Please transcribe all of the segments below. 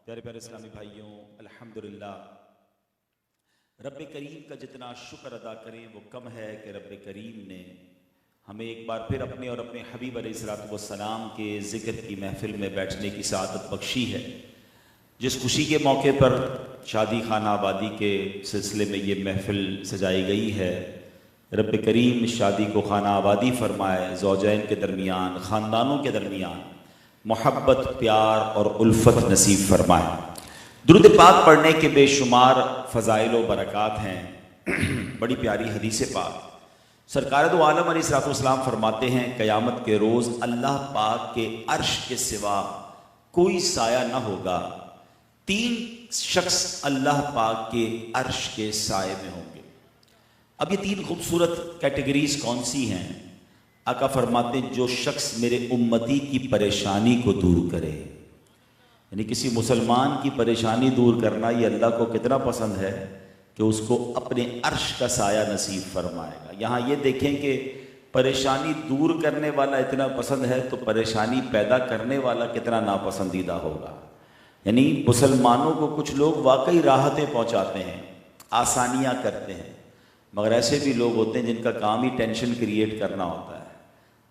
پیارے پیارے اسلامی بھائیوں، الحمدللہ رب کریم کا جتنا شکر ادا کریں وہ کم ہے کہ رب کریم نے ہمیں ایک بار پھر اپنے اور اپنے حبیب علیہ الصلوۃ والسلام کے ذکر کی محفل میں بیٹھنے کی سعادت بخشی ہے۔ جس خوشی کے موقع پر شادی خانہ آبادی کے سلسلے میں یہ محفل سجائی گئی ہے، رب کریم شادی کو خانہ آبادی فرمائے، زوجین کے درمیان، خاندانوں کے درمیان محبت، پیار اور الفت نصیب فرمائے۔ درود پاک پڑھنے کے بے شمار فضائل و برکات ہیں۔ بڑی پیاری حدیث پاک سرکار دو عالم علیہ الصلوۃ والسلام فرماتے ہیں، قیامت کے روز اللہ پاک کے عرش کے سوا کوئی سایہ نہ ہوگا، 3 شخص اللہ پاک کے عرش کے سائے میں ہوں گے۔ اب یہ 3 خوبصورت کیٹیگریز کون سی ہیں؟ آقا فرماتے ہیں جو شخص میرے امتی کی پریشانی کو دور کرے، یعنی کسی مسلمان کی پریشانی دور کرنا یہ اللہ کو کتنا پسند ہے کہ اس کو اپنے عرش کا سایہ نصیب فرمائے گا۔ یہاں یہ دیکھیں کہ پریشانی دور کرنے والا اتنا پسند ہے تو پریشانی پیدا کرنے والا کتنا ناپسندیدہ ہوگا۔ یعنی مسلمانوں کو کچھ لوگ واقعی راحتیں پہنچاتے ہیں، آسانیاں کرتے ہیں، مگر ایسے بھی لوگ ہوتے ہیں جن کا کام ہی ٹینشن کریٹ کرنا ہوتا ہے۔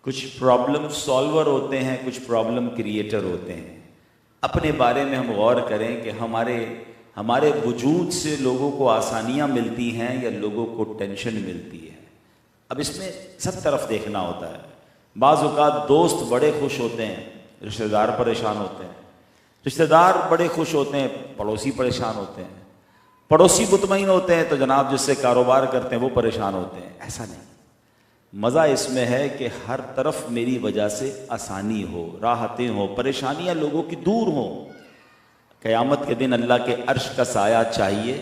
کچھ پرابلم سالور ہوتے ہیں، کچھ پرابلم کریٹر ہوتے ہیں۔ اپنے بارے میں ہم غور کریں کہ ہمارے وجود سے لوگوں کو آسانیاں ملتی ہیں یا لوگوں کو ٹینشن ملتی ہے۔ اب اس میں سب طرف دیکھنا ہوتا ہے۔ بعض اوقات دوست بڑے خوش ہوتے ہیں، رشتہ دار پریشان ہوتے ہیں، رشتہ دار بڑے خوش ہوتے ہیں، پڑوسی پریشان ہوتے ہیں، پڑوسی مطمئن ہوتے ہیں تو جناب جس سے کاروبار کرتے ہیں وہ پریشان ہوتے ہیں۔ ایسا نہیں، مزہ اس میں ہے کہ ہر طرف میری وجہ سے آسانی ہو، راحتیں ہو، پریشانیاں لوگوں کی دور ہوں۔ قیامت کے دن اللہ کے عرش کا سایہ چاہیے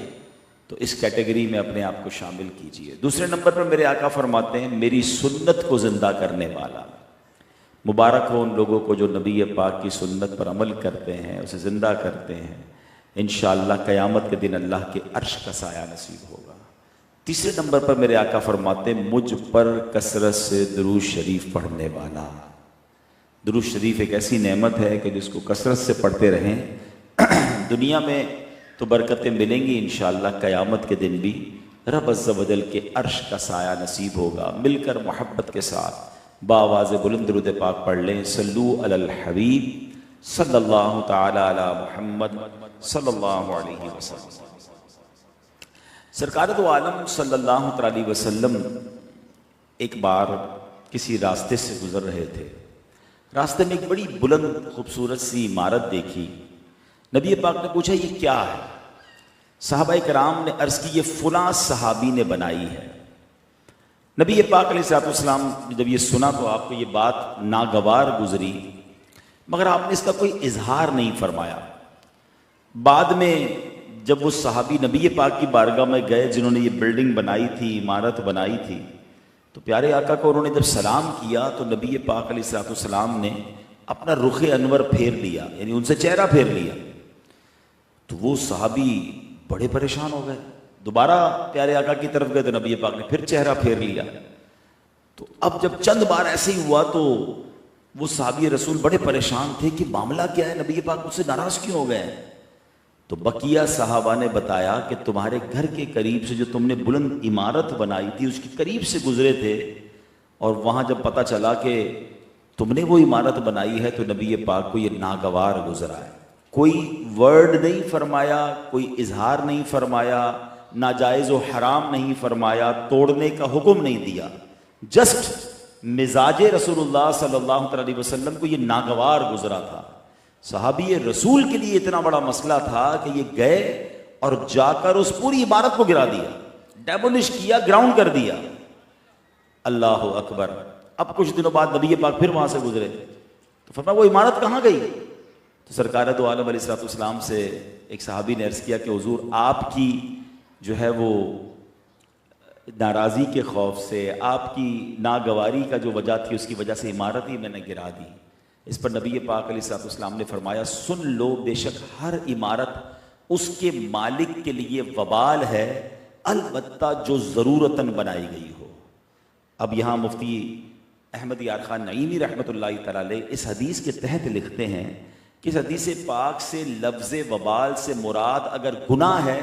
تو اس کیٹیگری میں اپنے آپ کو شامل کیجئے۔ دوسرے نمبر پر میرے آقا فرماتے ہیں میری سنت کو زندہ کرنے والا۔ مبارک ہو ان لوگوں کو جو نبی پاک کی سنت پر عمل کرتے ہیں، اسے زندہ کرتے ہیں۔ انشاءاللہ قیامت کے دن اللہ کے عرش کا سایہ نصیب ہوگا۔ تیسرے نمبر پر میرے آقا فرماتے ہیں مجھ پر کثرت سے درود شریف پڑھنے والا۔ درود شریف ایک ایسی نعمت ہے کہ جس کو کثرت سے پڑھتے رہیں دنیا میں تو برکتیں ملیں گی، انشاءاللہ قیامت کے دن بھی رب عز و جل کے عرش کا سایہ نصیب ہوگا۔ مل کر محبت کے ساتھ بآواز بلند درود پاک پڑھ لیں، صلو علی الحبیب صلی اللہ تعالی علی محمد صلی اللہ علیہ وسلم۔ سرکار دو عالم صلی اللہ علیہ وسلم ایک بار کسی راستے سے گزر رہے تھے۔ راستے میں ایک بڑی بلند خوبصورت سی عمارت دیکھی۔ نبی پاک نے پوچھا یہ کیا ہے؟ صحابہ کرام نے عرض کی یہ فلاں صحابی نے بنائی ہے۔ نبی پاک علیہ السلام نے جب یہ سنا تو آپ کو یہ بات ناگوار گزری، مگر آپ نے اس کا کوئی اظہار نہیں فرمایا۔ بعد میں جب وہ صحابی نبی پاک کی بارگاہ میں گئے جنہوں نے یہ بلڈنگ بنائی تھی، عمارت بنائی تھی، تو پیارے آقا کو انہوں نے جب سلام کیا تو نبی پاک علیہ السلام نے اپنا رخ انور پھیر لیا، یعنی ان سے چہرہ پھیر لیا۔ تو وہ صحابی بڑے پریشان ہو گئے، دوبارہ پیارے آقا کی طرف گئے تو نبی پاک نے پھر چہرہ پھیر لیا۔ تو اب جب چند بار ایسے ہی ہوا تو وہ صحابی رسول بڑے پریشان تھے کہ معاملہ کیا ہے، نبی پاک مجھ سے ناراض کیوں ہو گئے ہیں؟ تو بقیہ صحابہ نے بتایا کہ تمہارے گھر کے قریب سے جو تم نے بلند عمارت بنائی تھی اس کے قریب سے گزرے تھے، اور وہاں جب پتہ چلا کہ تم نے وہ عمارت بنائی ہے تو نبی پاک کو یہ ناگوار گزرا ہے۔ کوئی ورڈ نہیں فرمایا، کوئی اظہار نہیں فرمایا، ناجائز و حرام نہیں فرمایا، توڑنے کا حکم نہیں دیا، جسٹ مزاج رسول اللہ صلی اللہ علیہ وسلم کو یہ ناگوار گزرا تھا۔ صحابی رسول کے لیے اتنا بڑا مسئلہ تھا کہ یہ گئے اور جا کر اس پوری عمارت کو گرا دیا، ڈیمولش کیا، گراؤنڈ کر دیا۔ اللہ اکبر۔ اب کچھ دنوں بعد نبی پاک پھر وہاں سے گزرے تو فرمایا وہ عمارت کہاں گئی؟ تو سرکار دو عالم علیہ السلام سے ایک صحابی نے عرض کیا کہ حضور آپ کی جو ہے وہ ناراضی کے خوف سے، آپ کی ناگواری کا جو وجہ تھی اس کی وجہ سے عمارت ہی میں نے گرا دی۔ اس پر نبی پاک علیہ السلام نے فرمایا سن لو، بے شک ہر عمارت اس کے مالک کے لیے وبال ہے، البتہ جو ضرورتاً بنائی گئی ہو۔ اب یہاں مفتی احمد یار خان نعیمی رحمۃ اللہ تعالی علیہ اس حدیث کے تحت لکھتے ہیں کہ اس حدیث پاک سے لفظ وبال سے مراد اگر گناہ ہے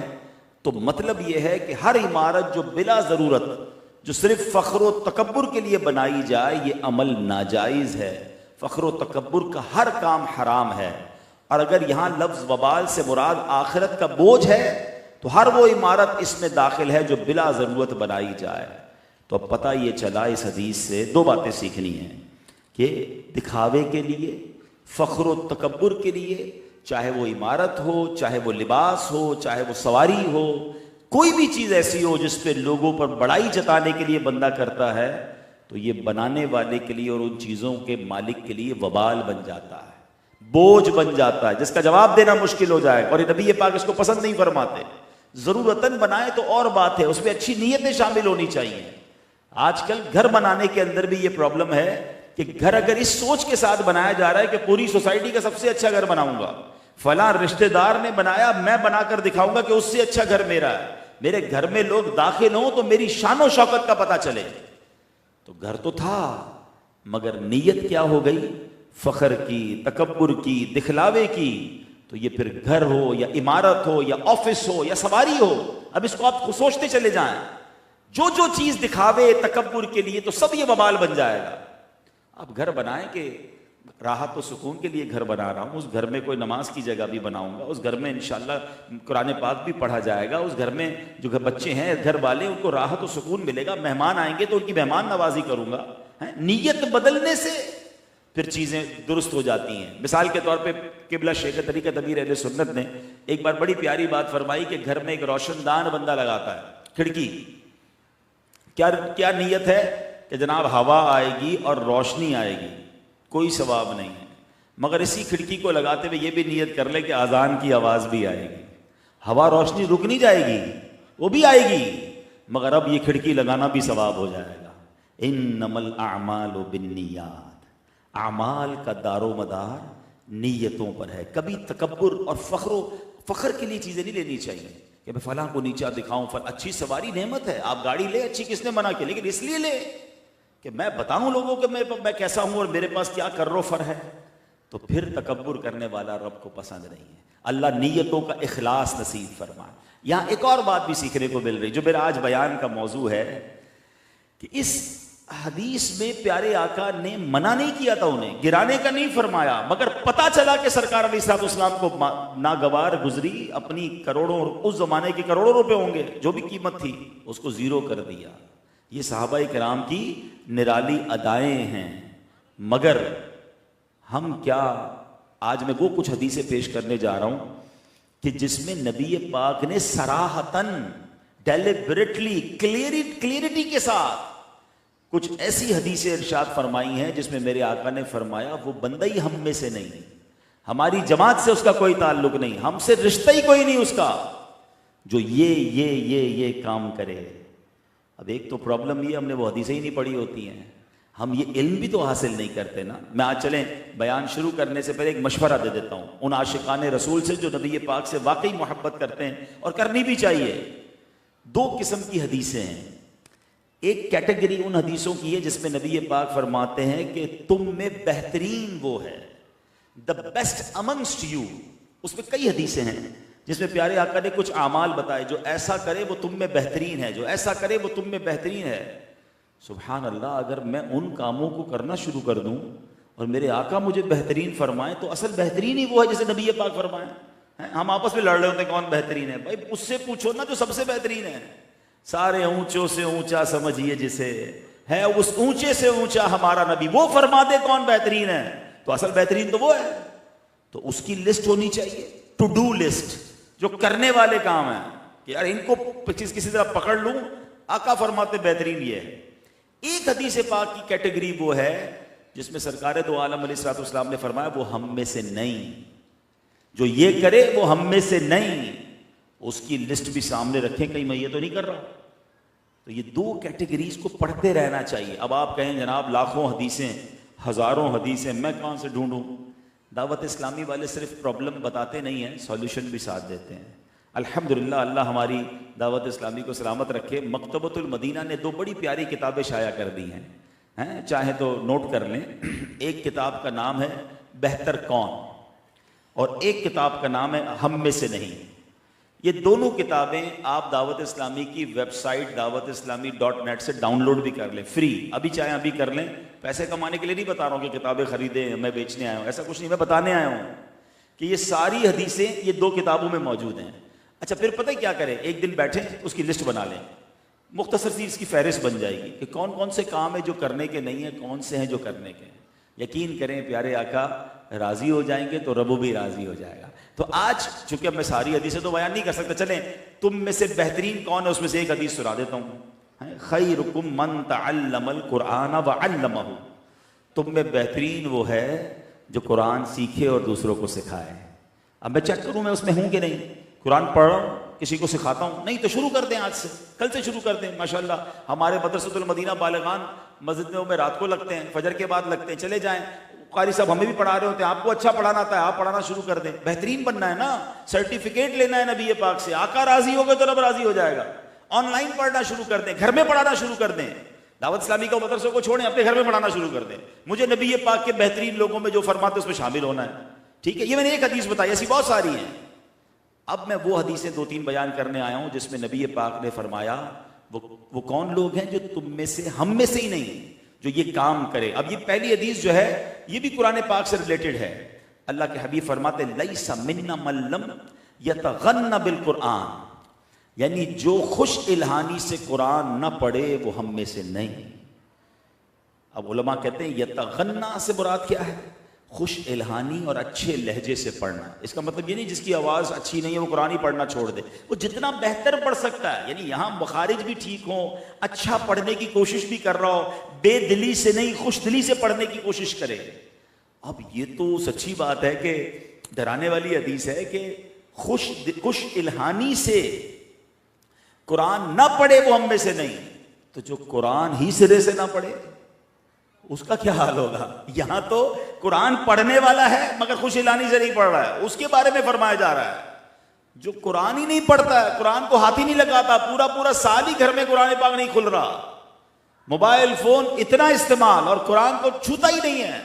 تو مطلب یہ ہے کہ ہر عمارت جو بلا ضرورت، جو صرف فخر و تکبر کے لیے بنائی جائے، یہ عمل ناجائز ہے. فخر و تکبر کا ہر کام حرام ہے. اور اگر یہاں لفظ وبال سے مراد آخرت کا بوجھ ہے تو ہر وہ عمارت اس میں داخل ہے جو بلا ضرورت بنائی جائے. تو اب پتہ یہ چلا اس حدیث سے دو باتیں سیکھنی ہیں کہ دکھاوے کے لیے، فخر و تکبر کے لیے، چاہے وہ عمارت ہو، چاہے وہ لباس ہو، چاہے وہ سواری ہو، کوئی بھی چیز ایسی ہو جس پہ لوگوں پر بڑائی جتانے کے لیے بندہ کرتا ہے، تو یہ بنانے والے کے لیے اور ان چیزوں کے مالک کے لیے وبال بن جاتا ہے، بوجھ بن جاتا ہے جس کا جواب دینا مشکل ہو جائے. اور نبی پاک اس کو پسند نہیں فرماتے. ضرورتاً بنائے تو اور بات ہے، اس میں اچھی نیتیں شامل ہونی چاہیے. آج کل گھر بنانے کے اندر بھی یہ پرابلم ہے کہ گھر اگر اس سوچ کے ساتھ بنایا جا رہا ہے کہ پوری سوسائٹی کا سب سے اچھا گھر بناؤں گا، فلاں رشتہ دار نے بنایا، میں بنا کر دکھاؤں گا کہ اس سے اچھا گھر میرا ہے، میرے گھر میں لوگ داخل ہوں تو میری شان و شوکت کا پتہ چلے. تو گھر تو تھا مگر نیت کیا ہو گئی؟ فخر کی، تکبر کی، دکھلاوے کی. تو یہ پھر گھر ہو یا عمارت ہو یا آفس ہو یا سواری ہو، اب اس کو آپ سوچتے چلے جائیں، جو جو چیز دکھاوے تکبر کے لیے تو سب یہ وبال بن جائے گا. اب گھر بنائیں کہ راحت و سکون کے لیے گھر بنا رہا ہوں، اس گھر میں کوئی نماز کی جگہ بھی بناؤں گا، اس گھر میں انشاءاللہ قرآن پاک بھی پڑھا جائے گا، اس گھر میں جو بچے ہیں گھر والے ان کو راحت و سکون ملے گا، مہمان آئیں گے تو ان کی مہمان نوازی کروں گا. نیت بدلنے سے پھر چیزیں درست ہو جاتی ہیں. مثال کے طور پہ قبلہ شیخ طریقت امیر اہل سنت نے ایک بار بڑی پیاری بات فرمائی کہ گھر میں ایک روشن دان بندہ لگاتا ہے، کھڑکی. کیا نیت ہے کہ جناب ہوا آئے گی اور روشنی آئے گی، کوئی ثواب نہیں ہے. مگر اسی کھڑکی کو لگاتے ہوئے یہ بھی نیت کر لے کہ اذان کی آواز بھی آئے گی، ہوا روشنی رک نہیں جائے گی، وہ بھی آئے گی، مگر اب یہ کھڑکی لگانا بھی ثواب ہو جائے گا. انما الاعمال بالنیات، اعمال کا دار و مدار نیتوں پر ہے. کبھی تکبر اور فخر کے لیے چیزیں نہیں لینی چاہیے کہ میں فلاں کو نیچا دکھاؤں. اچھی سواری نعمت ہے، آپ گاڑی لے، اچھی کس نے منع کی، لیکن اس لیے لے کہ میں بتاؤں لوگوں کہ میں کیسا ہوں اور میرے پاس کیا کر ہے. تو پھر تکبر کرنے والا رب کو پسند نہیں ہے. اللہ نیتوں کا اخلاص نصیب فرمائے. یہاں ایک اور بات بھی سیکھنے کو مل رہی جو میرا آج بیان کا موضوع ہے کہ اس حدیث میں پیارے آقا نے منع نہیں کیا تھا، انہیں گرانے کا نہیں فرمایا، مگر پتا چلا کہ سرکار علیہ الصلوۃ والسلام کو ناگوار گزری اپنی کروڑوں، اس زمانے کے کروڑوں روپے ہوں گے جو بھی قیمت تھی، اس کو زیرو کر دیا. یہ صحابہ کرام کی نرالی ادائیں ہیں. مگر ہم کیا، آج میں وہ کچھ حدیثیں پیش کرنے جا رہا ہوں کہ جس میں نبی پاک نے صراحتاً ڈیلیبریٹلی کلیئرٹی کے ساتھ کچھ ایسی حدیثیں ارشاد فرمائی ہیں جس میں میرے آقا نے فرمایا وہ بندہ ہی ہم میں سے نہیں، ہماری جماعت سے اس کا کوئی تعلق نہیں، ہم سے رشتہ ہی کوئی نہیں اس کا، جو یہ کام کرے. اب ایک تو پرابلم یہ ہم نے وہ حدیثیں ہی نہیں پڑھی ہوتی ہیں، ہم یہ علم بھی تو حاصل نہیں کرتے نا. میں آج چلیں بیان شروع کرنے سے پہلے ایک مشورہ دے دیتا ہوں ان عاشقان رسول سے جو نبی پاک سے واقعی محبت کرتے ہیں اور کرنی بھی چاہیے. دو قسم کی حدیثیں ہیں. ایک کیٹیگری ان حدیثوں کی ہے جس میں نبی پاک فرماتے ہیں کہ تم میں بہترین وہ ہے، دا بیسٹ امنگسٹ یو. اس میں کئی حدیثیں ہیں جس میں پیارے آقا نے کچھ اعمال بتائے، جو ایسا کرے وہ تم میں بہترین ہے، جو ایسا کرے وہ تم میں بہترین ہے. سبحان اللہ، اگر میں ان کاموں کو کرنا شروع کر دوں اور میرے آقا مجھے بہترین فرمائیں تو اصل بہترین ہی وہ ہے جسے نبی پاک فرمائیں. ہم آپس میں لڑ رہے ہوتے ہیں کون بہترین ہے. بھائی اس سے پوچھو نا جو سب سے بہترین ہے. سارے اونچوں سے اونچا سمجھیے جسے ہے، اس اونچے سے اونچا ہمارا نبی، وہ فرما دے کون بہترین ہے تو اصل بہترین تو وہ ہے. تو اس کی لسٹ ہونی چاہیے، ٹو ڈو لسٹ، جو کرنے والے کام ہیں کہ یار ان کو کسی طرح پکڑ لوں. آقا فرماتے بہترین یہ ہے. ایک حدیث پاک کی کیٹیگری وہ ہے جس میں سرکار دو عالم علیہ الصلوۃ والسلام نے فرمایا وہ ہم میں سے نہیں، جو یہ کرے وہ ہم میں سے نہیں. اس کی لسٹ بھی سامنے رکھیں، کہیں میں یہ تو نہیں کر رہا. تو یہ دو کیٹیگریز کو پڑھتے رہنا چاہیے. اب آپ کہیں جناب لاکھوں حدیثیں، ہزاروں حدیثیں، میں کہاں سے ڈھونڈوں؟ دعوت اسلامی والے صرف پرابلم بتاتے نہیں ہیں، سولوشن بھی ساتھ دیتے ہیں. الحمدللہ، اللہ ہماری دعوت اسلامی کو سلامت رکھے. مکتبۃ المدینہ نے دو بڑی پیاری کتابیں شائع کر دی ہیں، چاہے تو نوٹ کر لیں. ایک کتاب کا نام ہے بہتر کون، اور ایک کتاب کا نام ہے ہم میں سے نہیں. یہ دونوں کتابیں آپ دعوت اسلامی کی ویب سائٹ dawat-islami.net سے ڈاؤن لوڈ بھی کر لیں, فری. ابھی چاہیں ابھی کر لیں. پیسے کمانے کے لیے نہیں بتا رہا ہوں کہ کتابیں خریدیں, میں بیچنے آیا ہوں, ایسا کچھ نہیں, میں بتانے آیا ہوں کہ یہ ساری حدیثیں یہ دو کتابوں میں موجود ہیں. اچھا پھر پتہ کیا کریں, ایک دن بیٹھیں اس کی لسٹ بنا لیں, مختصر سی اس کی فہرست بن جائے گی کہ کون کون سے کام ہیں جو کرنے کے نہیں ہیں, کون سے ہیں جو کرنے کے ہیں. یقین کریں پیارے آقا راضی ہو جائیں گے تو رب بھی راضی ہو جائے گا. تو آج چونکہ اب میں ساری حدیثیں تو بیان نہیں کر سکتا, چلیں تم میں سے بہترین کون ہے اس میں سے ایک حدیث سنا دیتا ہوں. خیرکم من تعلم القرآن وعلمہ, تم میں بہترین وہ ہے جو قرآن سیکھے اور دوسروں کو سکھائے. اب میں چیک کروں میں اس میں ہوں کہ نہیں. قرآن پڑھ رہا ہوں, کسی کو سکھاتا ہوں, نہیں تو شروع کر دیں آج سے, کل سے شروع کر دیں. ماشاءاللہ ہمارے مدرسۃ المدینہ بالغان مسجد میں رات کو لگتے ہیں, فجر کے بعد لگتے ہیں, چلے جائیں. قاری صاحب ہمیں بھی پڑھا رہے ہوتے ہیں, آپ کو اچھا پڑھانا آتا ہے, آپ پڑھانا شروع کر دیں. بہترین بننا ہے نا, سرٹیفکیٹ لینا ہے نبی پاک سے. آقا راضی ہو گئے تو رب راضی ہو جائے گا. آن لائن پڑھنا شروع کر دیں, گھر میں پڑھانا شروع کر دیں. دعوت اسلامی کا مدرسوں کو چھوڑیں, اپنے گھر میں پڑھانا شروع کر دیں. مجھے نبی پاک کے بہترین لوگوں میں جو فرماتے اس میں شامل ہونا ہے. ٹھیک ہے, یہ میں نے ایک حدیث بتائی, ایسی بہت ساری ہیں. اب میں وہ حدیثیں 2-3 بیان کرنے آیا ہوں جس میں نبی پاک نے فرمایا وہ کون لوگ ہیں جو تم میں سے, ہم میں سے ہی نہیں, جو یہ کام کرے. اب یہ پہلی حدیث جو ہے یہ بھی قرآن پاک سے ریلیٹڈ ہے. اللہ کے حبیب فرماتے ہیں لیس منا من لم یتغن بالقرآن, یعنی جو خوش الہانی سے قرآن نہ پڑھے وہ ہم میں سے نہیں. اب علماء کہتے ہیں یتغنا سے مراد کیا ہے؟ خوش الہانی اور اچھے لہجے سے پڑھنا. اس کا مطلب یہ نہیں جس کی آواز اچھی نہیں ہے وہ قرآن ہی پڑھنا چھوڑ دے, وہ جتنا بہتر پڑھ سکتا ہے, یعنی یہاں مخارج بھی ٹھیک ہوں, اچھا پڑھنے کی کوشش بھی کر رہا ہو, بے دلی سے نہیں خوش دلی سے پڑھنے کی کوشش کرے. اب یہ تو سچی بات ہے کہ ڈرانے والی حدیث ہے کہ خوش الہانی سے قرآن نہ پڑھے وہ ہم میں سے نہیں. تو جو قرآن ہی سرے سے نہ پڑھے اس کا کیا حال ہوگا؟ یہاں تو قرآن پڑھنے والا ہے مگر خوش الہانی سے نہیں پڑھ رہا ہے, اس کے بارے میں فرمایا جا رہا ہے. جو قرآن ہی نہیں پڑھتا ہے, قرآن کو ہاتھ ہی نہیں لگاتا, پورا سال ہی گھر میں قرآن پاک نہیں کھل رہا, موبائل فون اتنا استعمال اور قرآن کو چھوتا ہی نہیں ہے,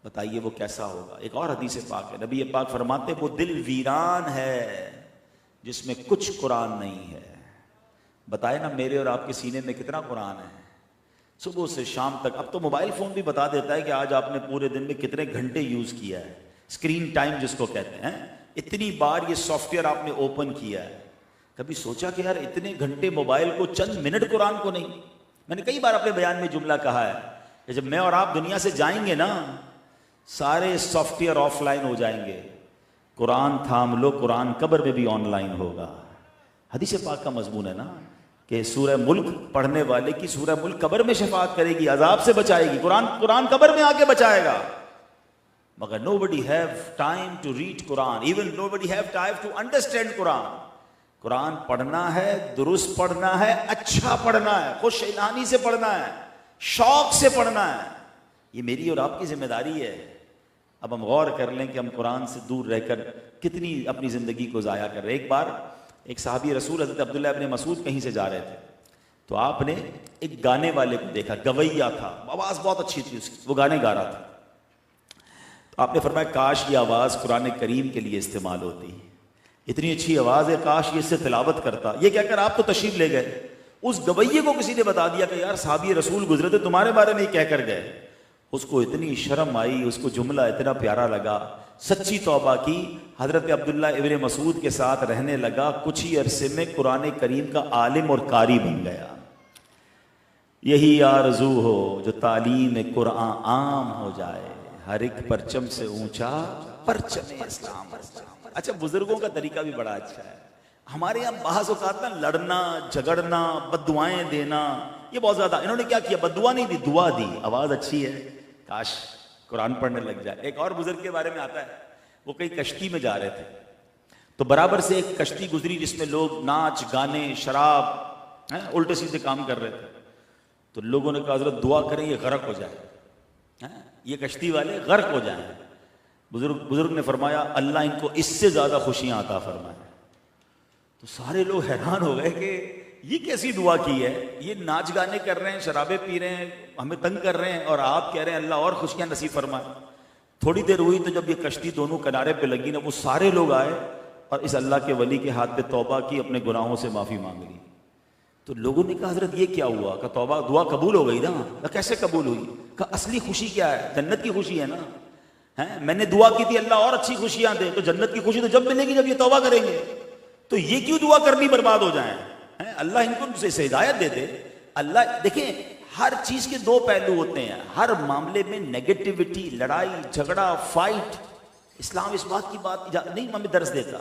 بتائیے وہ کیسا ہوگا؟ ایک اور حدیث پاک ہے, نبی پاک فرماتے وہ دل ویران ہے جس میں کچھ قرآن نہیں ہے. بتائے نا میرے اور آپ کے سینے میں کتنا قرآن ہے صبح سے شام تک. اب تو موبائل فون بھی بتا دیتا ہے کہ آج آپ نے پورے دن میں کتنے گھنٹے یوز کیا ہے, اسکرین ٹائم جس کو کہتے ہیں, اتنی بار یہ سافٹ ویئر آپ نے اوپن کیا ہے. کبھی سوچا کہ یار اتنے گھنٹے موبائل کو, چند منٹ قرآن کو نہیں؟ میں نے کئی بار اپنے بیان میں جملہ کہا ہے کہ جب میں اور آپ دنیا سے جائیں گے نا, سارے سافٹ ویئر آف لائن ہو جائیں گے, قرآن تھام لو, قرآن قبر میں بھی آن لائن ہوگا. حدیث پاک کا مضمون ہے نا کہ سورہ ملک پڑھنے والے کی سورہ ملک قبر میں شفاعت کرے گی, عذاب سے بچائے گی. قرآن قبر میں آ کے بچائے گا. مگر nobody have time to read Quran, even nobody have time to understand قرآن. قرآن پڑھنا ہے, درست پڑھنا ہے, اچھا پڑھنا ہے, خوش الہانی سے پڑھنا ہے, شوق سے پڑھنا ہے. یہ میری اور آپ کی ذمہ داری ہے. اب ہم غور کر لیں کہ ہم قرآن سے دور رہ کر کتنی اپنی زندگی کو ضائع کر رہے. ایک بار ایک صحابی رسول حضرت عبداللہ ابن مسعود کہیں سے جا رہے تھے, تو آپ نے ایک گانے والے کو دیکھا, گویا تھا, آواز بہت اچھی تھی اس کی, وہ گانے گا رہا تھا. تو آپ نے فرمایا کاش یہ آواز قرآن کریم کے لیے استعمال ہوتی, اتنی اچھی آواز ہے, کاش یہ اس سے تلاوت کرتا. یہ کہہ کر آپ تو تشریف لے گئے. اس گویے کو کسی نے بتا دیا کہ یار صحابی رسول گزرے تھے تمہارے بارے میں یہ کہہ کر گئے. اس کو اتنی شرم آئی, اس کو جملہ اتنا پیارا لگا, سچی توبہ کی, حضرت عبداللہ ابن مسعود کے ساتھ رہنے لگا. کچھ ہی عرصے میں قرآن کریم کا عالم اور قاری بن گیا. یہی آرزو ہو جو تعلیم قرآن عام ہو جائے, ہر ایک پرچم سے اونچا پرچم اسلام. اچھا بزرگوں کا طریقہ بھی بڑا اچھا ہے. ہمارے یہاں بعض اوقات نا لڑنا جھگڑنا بد دعائیں دینا یہ بہت زیادہ. انہوں نے کیا کیا؟ بد دعا نہیں دی, دعا دی. آواز اچھی ہے, کاش قرآن پڑھنے لگ جائے. ایک اور بزرگ کے بارے میں آتا ہے, وہ کئی کشتی میں جا رہے تھے, تو برابر سے ایک کشتی گزری جس میں لوگ ناچ گانے شراب الٹے سیدھے کام کر رہے تھے. تو لوگوں نے کہا حضرت دعا کریں یہ غرق ہو جائے, یہ کشتی والے غرق ہو جائیں. بزرگ نے فرمایا اللہ ان کو اس سے زیادہ خوشیاں عطا فرمائے. تو سارے لوگ حیران ہو گئے کہ یہ کیسی دعا کی ہے, یہ ناچ گانے کر رہے ہیں, شرابیں پی رہے ہیں, ہمیں تنگ کر رہے ہیں, اور آپ کہہ رہے ہیں اللہ اور خوشیاں نصیب فرمائے. تھوڑی دیر ہوئی تو جب یہ کشتی دونوں کنارے پہ لگی نا، وہ سارے لوگ آئے اور اس اللہ کے ولی کے ہاتھ پہ توبہ کی، اپنے گناہوں سے معافی مانگ لی. تو لوگوں نے کہا حضرت یہ کیا ہوا؟ کہ توبہ دعا قبول ہو گئی نا. کیسے قبول ہوئی؟ کہ اصلی خوشی کیا ہے؟ جنت کی خوشی ہے نا. میں نے دعا کی تھی اللہ اور اچھی خوشیاں دے، تو جنت کی خوشی تو جب ملے گی جب یہ توبہ کریں گے. تو یہ کیوں دعا کرنی برباد ہو جائیں؟ اللہ ان کو سے ہدایت دے دے. اللہ دیکھیں ہر چیز کے دو پہلو ہوتے ہیں. ہر معاملے میں نیگیٹیوٹی، لڑائی جھگڑا، فائٹ، اسلام اس بات کی بات نہیں ہمیں درس دیتا.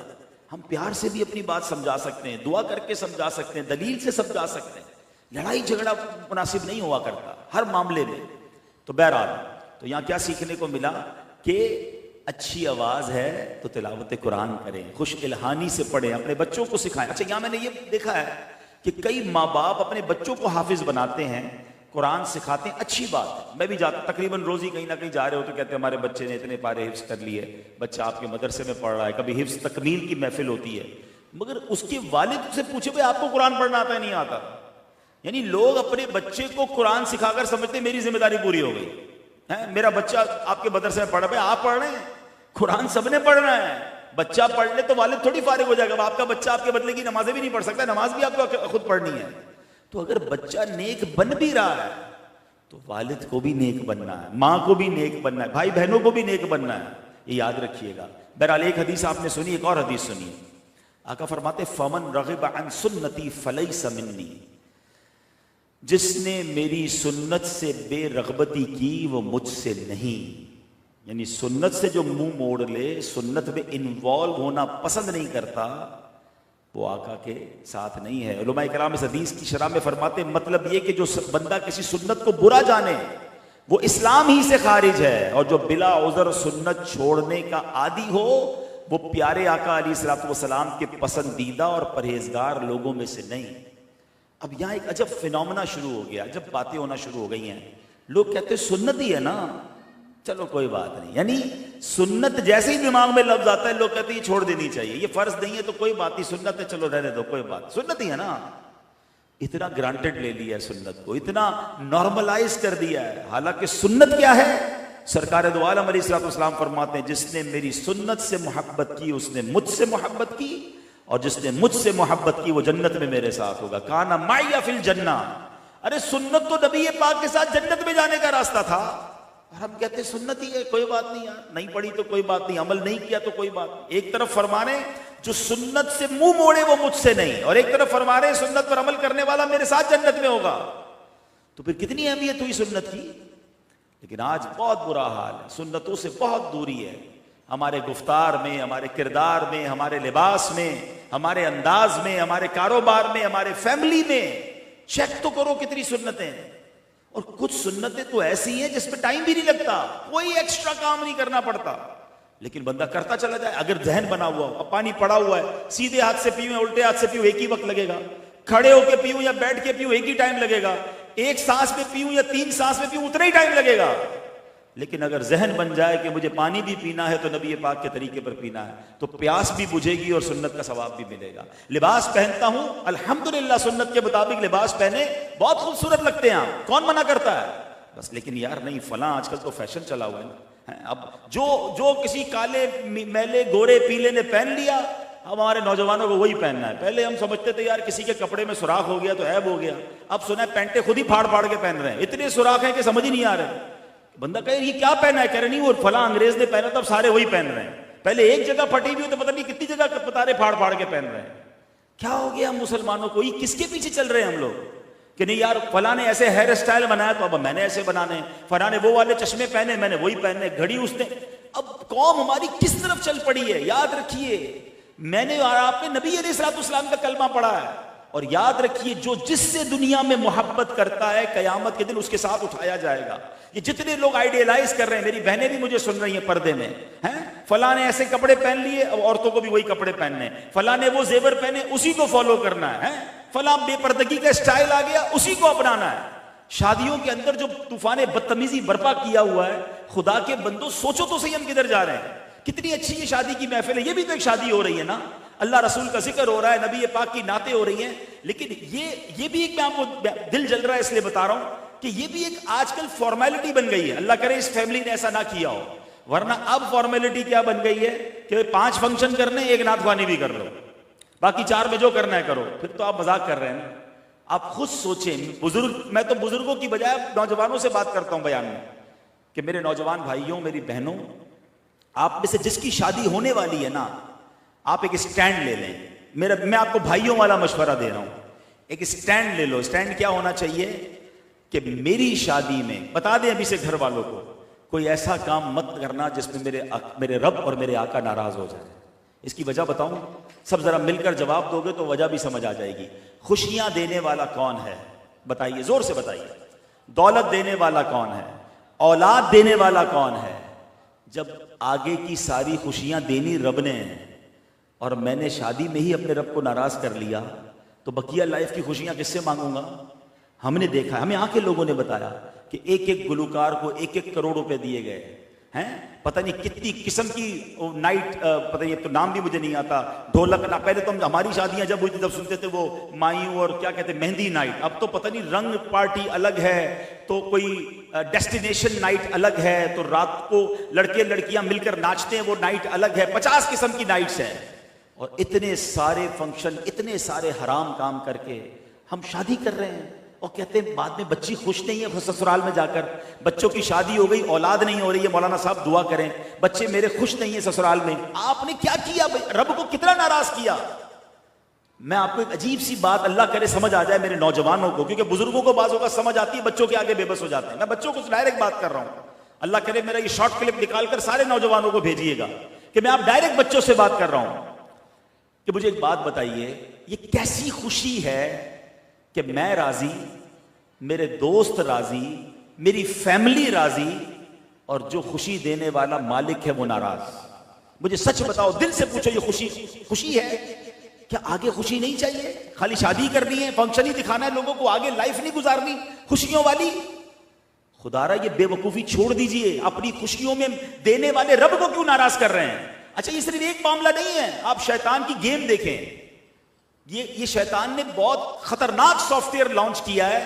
ہم پیار سے بھی اپنی بات سمجھا سکتے ہیں، دعا کر کے سمجھا سکتے ہیں، دلیل سے سمجھا سکتے ہیں. لڑائی جھگڑا مناسب نہیں ہوا کرتا ہر معاملے میں. تو بہرحال تو یہاں کیا سیکھنے کو ملا کہ اچھی آواز ہے تو تلاوت قرآن کریں، خوش الہانی سے پڑھیں، اپنے بچوں کو سکھائیں. اچھا یہاں میں نے یہ دیکھا ہے کہ کئی ماں باپ اپنے بچوں کو حافظ بناتے ہیں، قرآن سکھاتے ہیں، اچھی بات ہے. میں بھی جاتا تقریباً روز ہی کہیں نہ کہیں جا رہے ہو تو کہتے ہیں ہمارے بچے نے اتنے پارے حفظ کر لیے، بچہ آپ کے مدرسے میں پڑھ رہا ہے. کبھی حفظ تکمیل کی محفل ہوتی ہے، مگر اس کے والد سے پوچھے بھائی آپ کو قرآن پڑھنا آتا ہے؟ نہیں آتا. یعنی لوگ اپنے بچے کو قرآن سکھا کر سمجھتے ہیں میری ذمہ داری پوری ہو گئی ہے، میرا بچہ آپ کے مدرسے میں پڑھ رہا ہے. آپ پڑھ رہے ہیں، قرآن سب نے پڑھنا ہے. بچہ پڑھ لے تو والد تھوڑی فارغ ہو جائے گا. آپ کا بچہ آپ کے بدلے کی نمازیں بھی نہیں پڑھ سکتا، نماز بھی آپ کو خود پڑھنی ہے. تو اگر بچہ نیک بن بھی رہا ہے تو والد کو بھی نیک بننا ہے، ماں کو بھی نیک بننا ہے، بھائی بہنوں کو بھی نیک بننا ہے. یہ یاد رکھیے گا. بہرحال ایک حدیث آپ نے سنی، ایک اور حدیث سنیے. آقا فرماتے فمن رغب عن سنتی فلیس منی، جس نے میری سنت سے بے رغبتی کی وہ مجھ سے نہیں. یعنی سنت سے جو منہ موڑ لے، سنت میں انوالو ہونا پسند نہیں کرتا، وہ آقا کے ساتھ نہیں ہے. علماء کرام اس حدیث کی شرح میں فرماتے مطلب یہ کہ جو بندہ کسی سنت کو برا جانے وہ اسلام ہی سے خارج ہے، اور جو بلا عذر سنت چھوڑنے کا عادی ہو وہ پیارے آقا علیہ الصلوۃ والسلام کے پسندیدہ اور پرہیزگار لوگوں میں سے نہیں. اب یہاں ایک عجب فینومنا شروع ہو گیا، جب باتیں ہونا شروع ہو گئی ہیں. لوگ کہتے ہیں سنت ہی ہے نا، چلو کوئی بات نہیں. یعنی سنت جیسے ہی دماغ میں لفظ آتا ہے لوگ کہتے ہیں یہ چھوڑ دینی چاہیے، یہ فرض نہیں ہے تو کوئی بات نہیں، سنت ہے چلو رہنے دو کوئی بات، سنت ہی ہے نا. اتنا گرانٹڈ لے لیا ہے سنت کو، اتنا نارملائز کر دیا ہے. حالانکہ سنت کیا ہے؟ سرکار دو عالم علیہ الصلوۃ والسلام فرماتے ہیں جس نے میری سنت سے محبت کی اس نے مجھ سے محبت کی، اور جس نے مجھ سے محبت کی وہ جنت میں میرے ساتھ ہوگا. کانا معی فی الجنہ. ارے سنت تو نبی پاک کے ساتھ جنت میں جانے کا راستہ تھا، اور ہم کہتے ہیں سنت ہی ہے کوئی بات نہیں یار، نہیں پڑھی تو کوئی بات نہیں، عمل نہیں کیا تو کوئی بات نہیں. ایک طرف فرمانے جو سنت سے منہ موڑے وہ مجھ سے نہیں، اور ایک طرف فرما رہے سنت پر عمل کرنے والا میرے ساتھ جنت میں ہوگا. تو پھر کتنی اہمیت ہوئی سنت کی. لیکن آج بہت برا حال ہے، سنتوں سے بہت دوری ہے. ہمارے گفتار میں، ہمارے کردار میں، ہمارے لباس میں، ہمارے انداز میں، ہمارے کاروبار میں، ہمارے فیملی میں. چیک تو کرو کتنی سنتیں. اور کچھ سنتیں تو ایسی ہیں جس پہ ٹائم بھی نہیں لگتا، کوئی ایکسٹرا کام نہیں کرنا پڑتا، لیکن بندہ کرتا چلا جائے. اگر ذہن بنا ہوا ہو، اب پانی پڑا ہوا ہے، سیدھے ہاتھ سے پیوں یا الٹے ہاتھ سے پیوں ایک ہی وقت لگے گا، کھڑے ہو کے پیوں یا بیٹھ کے پیوں ایک ہی ٹائم لگے گا، ایک سانس میں پیوں یا 3 سانس میں پیوں اتنا ہی ٹائم لگے گا. لیکن اگر ذہن بن جائے کہ مجھے پانی بھی پینا ہے تو نبی پاک کے طریقے پر پینا ہے، تو پیاس بھی بجھے گی اور سنت کا ثواب بھی ملے گا. لباس پہنتا ہوں الحمدللہ سنت کے مطابق لباس پہنے، بہت خوبصورت لگتے ہیں، کون منع کرتا ہے بس. لیکن یار نہیں فلاں آج کل تو فیشن چلا ہوا ہے. اب جو کسی کالے میلے گورے پیلے نے پہن لیا ہمارے نوجوانوں کو وہی پہننا ہے. پہلے ہم سمجھتے تھے یار کسی کے کپڑے میں سوراخ ہو گیا تو عیب ہو گیا، اب سنا ہے پینٹیں خود ہی پھاڑ پھاڑ کے پہن رہے ہیں، اتنے سوراخ ہیں کہ سمجھ ہی نہیں آ رہے. بندہ کہے یہ کیا پہنا ہے؟ کہہ رہے نہیں وہ فلاں انگریز نے پہنا تھا، اب سارے وہی پہن رہے ہیں. پہلے ایک جگہ پھٹی ہوئی تو پتہ نہیں کتنی جگہ پتارے پھاڑ پھاڑ کے پہن رہے ہیں. کیا ہو گیا مسلمانوں کو؟ یہ کس کے پیچھے چل رہے ہیں ہم لوگ کہ نہیں یار فلاں نے ایسے ہیئر اسٹائل بنایا تو اب میں نے ایسے بنانے، فلاں نے وہ والے چشمے پہنے میں نے وہی پہننے، گھڑی اس نے. اب قوم ہماری کس طرف چل پڑی ہے؟ یاد رکھیے میں نے اور آپ نے نبی علیہ الصلوۃ والسلام کا کلمہ پڑھا ہے، اور یاد رکھیے جو جس سے دنیا میں محبت کرتا ہے قیامت کے دن اس کے ساتھ اٹھایا جائے گا. یہ جتنے لوگ آئیڈیلائز کر رہے ہیں، میری بہنیں بھی مجھے سن رہی ہیں پردے میں ہیں، فلاں نے ایسے کپڑے پہن لیے اب عورتوں کو بھی وہی کپڑے پہننے، فلاں نے وہ زیور پہنے اسی کو فالو کرنا ہے، فلاں بے پردگی کا اسٹائل آ گیا اسی کو اپنانا ہے. شادیوں کے اندر جو طوفان بدتمیزی برپا کیا ہوا ہے، خدا کے بندو سوچو تو صحیح ہم کدھر جا رہے ہیں. کتنی اچھی یہ شادی کی محفل ہے، یہ بھی تو ایک شادی ہو رہی ہے نا، اللہ رسول کا ذکر ہو رہا ہے، نبی پاک کی نعتیں ہو رہی ہیں. لیکن یہ بھی ایک میں آپ کو دل جل رہا ہے اس لیے بتا رہا ہوں کہ یہ بھی ایک آج کل فارمیلٹی بن گئی ہے. اللہ کرے اس فیملی نے ایسا نہ کیا ہو، ورنہ اب فارمیلٹی کیا بن گئی ہے کہ 5 فنکشن کرنے، ایک نعت خوانی بھی کر لو، باقی 4 میں جو کرنا ہے کرو. پھر تو آپ مذاق کر رہے ہیں. آپ خود سوچیں. میں تو بزرگوں کی بجائے نوجوانوں سے بات کرتا ہوں بیان میں کہ میرے نوجوان بھائیوں، میری بہنوں، آپ میں سے جس کی شادی ہونے والی ہے نا، آپ ایک اسٹینڈ لے لیں. میں آپ کو بھائیوں والا مشورہ دے رہا ہوں. ایک اسٹینڈ لے لو. اسٹینڈ کیا ہونا چاہیے کہ میری شادی میں بتا دیں ابھی سے گھر والوں کو، کوئی ایسا کام مت کرنا جس میں میرے رب اور میرے آقا ناراض ہو جائے. اس کی وجہ بتاؤں؟ سب ذرا مل کر جواب دو گے تو وجہ بھی سمجھ آ جائے گی. خوشیاں دینے والا کون ہے؟ بتائیے، زور سے بتائیے. دولت دینے والا کون ہے؟ اولاد دینے والا کون ہے؟ جب آگے کی ساری خوشیاں دینی رب نے ہیں اور میں نے شادی میں ہی اپنے رب کو ناراض کر لیا تو بقیہ لائف کی خوشیاں کس سے مانگوں گا؟ ہم نے دیکھا، ہمیں آنکھیں لوگوں نے بتایا کہ ایک گلوکار کو 1 کروڑ روپے دیے گئے ہیں. پتہ نہیں کتنی قسم کی نائٹ، پتہ نہیں تو نام بھی مجھے نہیں آتا، ڈھولک نہ. پہلے تو ہماری شادیاں جب ہوئی تھی تب سنتے تھے وہ مایوں اور کیا کہتے ہیں مہندی نائٹ. اب تو پتہ نہیں رنگ پارٹی الگ ہے، تو کوئی ڈیسٹینیشن نائٹ الگ ہے، تو رات کو لڑکے لڑکیاں مل کر ناچتے ہیں وہ نائٹ الگ ہے. 50 قسم کی نائٹس ہیں. اور اتنے سارے فنکشن، اتنے سارے حرام کام کر کے ہم شادی کر رہے ہیں اور کہتے ہیں بعد میں بچی خوش نہیں ہے سسرال میں جا کر. بچوں کی شادی ہو گئی، اولاد نہیں ہو رہی ہے، مولانا صاحب دعا کریں، بچے میرے خوش نہیں ہیں سسرال میں. آپ نے کیا کیا؟ رب کو کتنا ناراض کیا. میں آپ کو ایک عجیب سی بات، اللہ کرے سمجھ آ جائے میرے نوجوانوں کو، کیونکہ بزرگوں کو بعض اوقات سمجھ آتی ہے، بچوں کے آگے بے بس ہو جاتے ہیں. میں بچوں کو ڈائریکٹ بات کر رہا ہوں. اللہ کرے میرا یہ شارٹ کلپ نکال کر سارے نوجوانوں کو بھیجیے گا کہ میں آپ ڈائریکٹ بچوں سے بات کر رہا ہوں کہ مجھے ایک بات بتائیے، یہ کیسی خوشی ہے کہ میں راضی، میرے دوست راضی، میری فیملی راضی، اور جو خوشی دینے والا مالک ہے وہ ناراض. مجھے سچ بتاؤ، دل سے پوچھو، یہ خوشی ہے؟ کیا آگے خوشی نہیں چاہیے؟ خالی شادی کرنی ہے، فنکشن ہی دکھانا ہے لوگوں کو، آگے لائف نہیں گزارنی خوشیوں والی؟ خدا را یہ بے وقوفی چھوڑ دیجئے. اپنی خوشیوں میں دینے والے رب کو کیوں ناراض کر رہے ہیں؟ اچھا یہ صرف ایک معاملہ نہیں ہے. آپ شیطان کی گیم دیکھیں. یہ شیطان نے بہت خطرناک سافٹ ویئر لانچ کیا ہے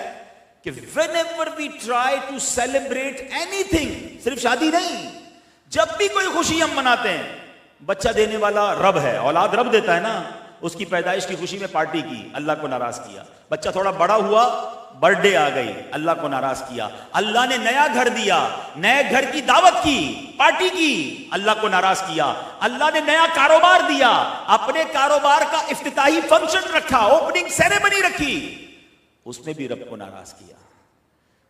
کہ whenever we try to celebrate anything، صرف شادی نہیں، جب بھی کوئی خوشی ہم مناتے ہیں، بچہ دینے والا رب ہے، اولاد رب دیتا ہے نا. اس کی پیدائش کی خوشی میں پارٹی کی، اللہ کو ناراض کیا. بچہ تھوڑا بڑا ہوا، برتھ ڈے آ گئی، اللہ کو ناراض کیا. اللہ نے نیا گھر دیا، نئے گھر کی دعوت کی، پارٹی کی، اللہ کو ناراض کیا. اللہ نے نیا کاروبار دیا، اپنے کاروبار کا افتتاحی فنکشن رکھا، اوپننگ سیریمنی رکھی، اس میں بھی رب کو ناراض کیا.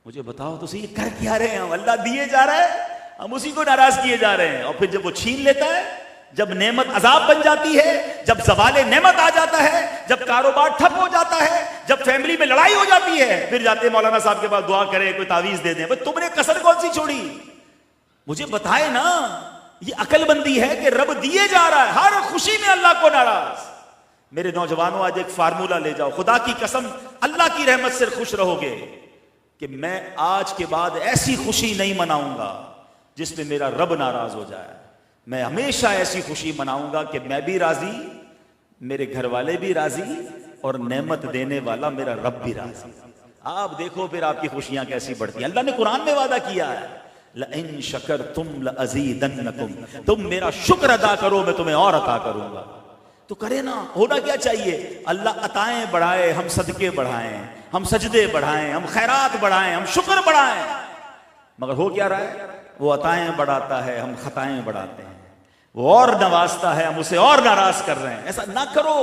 مجھے بتاؤ تو صحیح، کر کیا رہے ہیں ہم؟ اللہ دیے جا رہا ہے، ہم اسی کو ناراض کیے جا رہے ہیں. اور پھر جب وہ چھین لیتا ہے، جب نعمت عذاب بن جاتی ہے، جب زوال نعمت آ جاتا ہے، جب کاروبار ٹھپ ہو جاتا ہے، جب فیملی میں لڑائی ہو جاتی ہے، پھر جاتے ہیں مولانا صاحب کے پاس، دعا کریں، کوئی تعویذ دے دیں. تم نے کسر کون سی چھوڑی؟ مجھے بتائے نا. یہ عقل بندی ہے کہ رب دیے جا رہا ہے، ہر خوشی میں اللہ کو ناراض. میرے نوجوانوں آج ایک فارمولہ لے جاؤ، خدا کی قسم اللہ کی رحمت سے خوش رہو گے کہ میں آج کے بعد ایسی خوشی نہیں مناؤں گا جس میں میرا رب ناراض ہو جائے. میں ہمیشہ ایسی خوشی مناؤں گا کہ میں بھی راضی، میرے گھر والے بھی راضی، اور نعمت دینے والا میرا رب بھی راضی. آپ دیکھو پھر آپ کی خوشیاں کیسی بڑھتی ہیں. اللہ نے قرآن میں وعدہ کیا ہے، لَإِن شَكَرْتُمْ لَأَزِيدَنَّكُمْ، تم میرا شکر ادا کرو میں تمہیں اور عطا کروں گا. تو کرے نا. ہونا کیا چاہیے؟ اللہ عطائیں بڑھائے، ہم صدقے بڑھائیں، ہم سجدے بڑھائیں، ہم خیرات بڑھائیں، ہم شکر بڑھائیں. مگر ہو کیا رہا ہے؟ وہ عطائیں بڑھاتا ہے، ہم خطائیں بڑھاتے ہیں. وہ اور نوازتا ہے، ہم اسے اور ناراض کر رہے ہیں. ایسا نہ کرو،